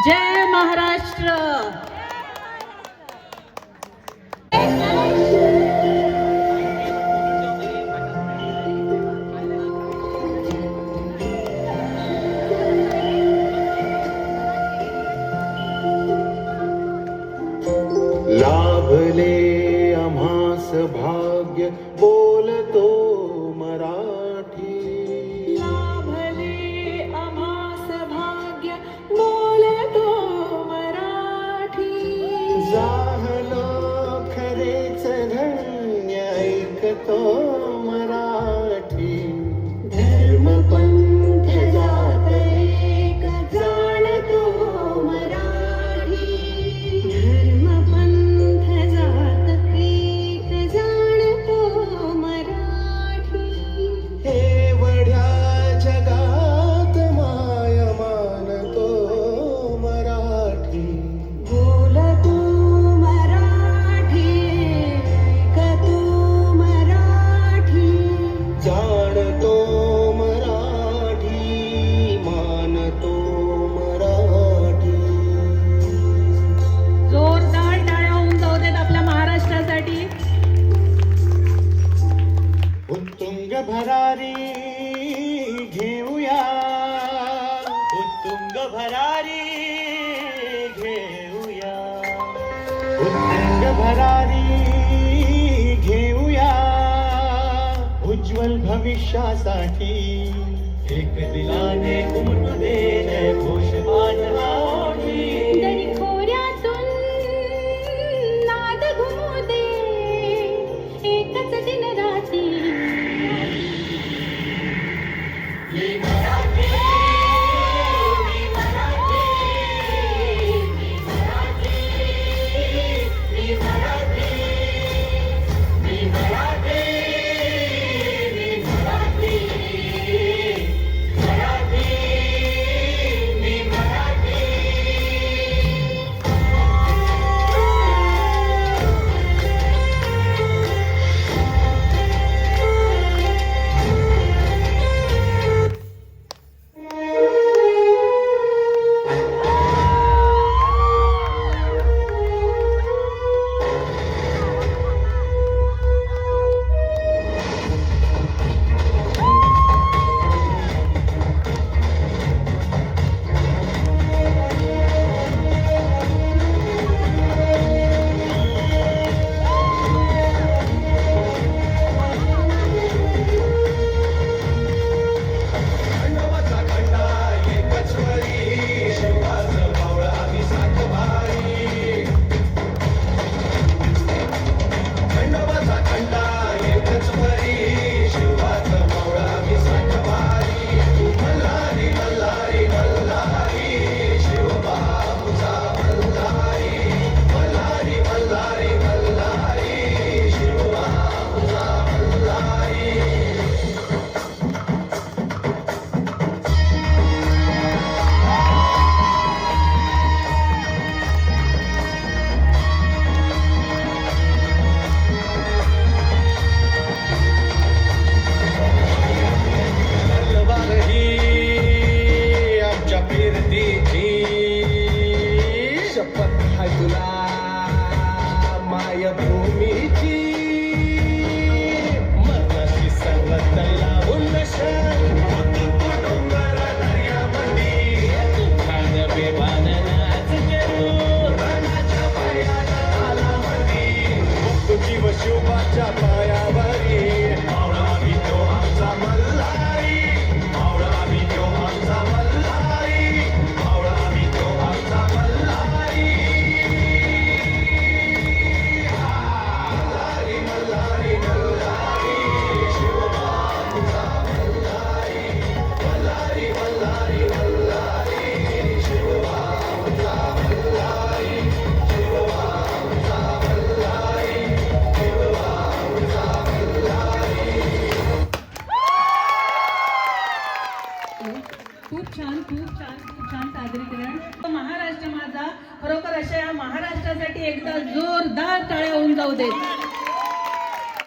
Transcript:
जय महाराष्ट्र। लाभले आम्हास भाग्य बोलतो मराठी। लाभले आम्हास भाग्य बोलतो मराठी। जाहलो खरेच धन्य ऐकतो मराठी। धर्म पंथ जात एक जाणतो मराठी। धर्म पंथ जात एक जाणतो मराठी। एवढ्या जगात माय मानतो मराठी। बोलतो मराठी, ऐकतो मराठी। जाणतो मराठी, मानतो मराठी। जोरदार टाळ्या होऊन जाऊ देत आपल्या महाराष्ट्रासाठी। उत्तुंग भरारी घेऊया, उत्तुंग भरारी घेऊया, उत्तुंग भरारी घेऊया। उज्ज्वल भविष्यासाठी एक दिलाने उमटू दे जय घोष आज आठी। दरी खोऱ्यातून नाद घुमू दे एकच दिन राती। शपथ हाय तुला मायभूमीची। मनाशी सर्वत लावून डोंगर दर्यामंदी तुफान बेभान नाच करू रणाच्या पायाला तालामंदी। बघतो जीव शिवबाच्या पायावरी मावळा वितो आमचा मल्हारी, मावळा वितो आमचा मल्हारी, मावळा वितो आमचा मल्हारी। मल्हारी मल्हारी मल्हारी शिवबाचा मल्हारी। मल्हारी मल्हारी मल्हारी शिवबाचा मल्हारी। शिवबाचा मल्हारी, शिवबाचा मल्हारी। खूप छान, खूप छान, खूप छान सादरीकरण। महाराष्ट्र माझा, खरोखर अशा या महाराष्ट्रासाठी एकदा जोरदार टाळ्या होऊन जाऊ देत।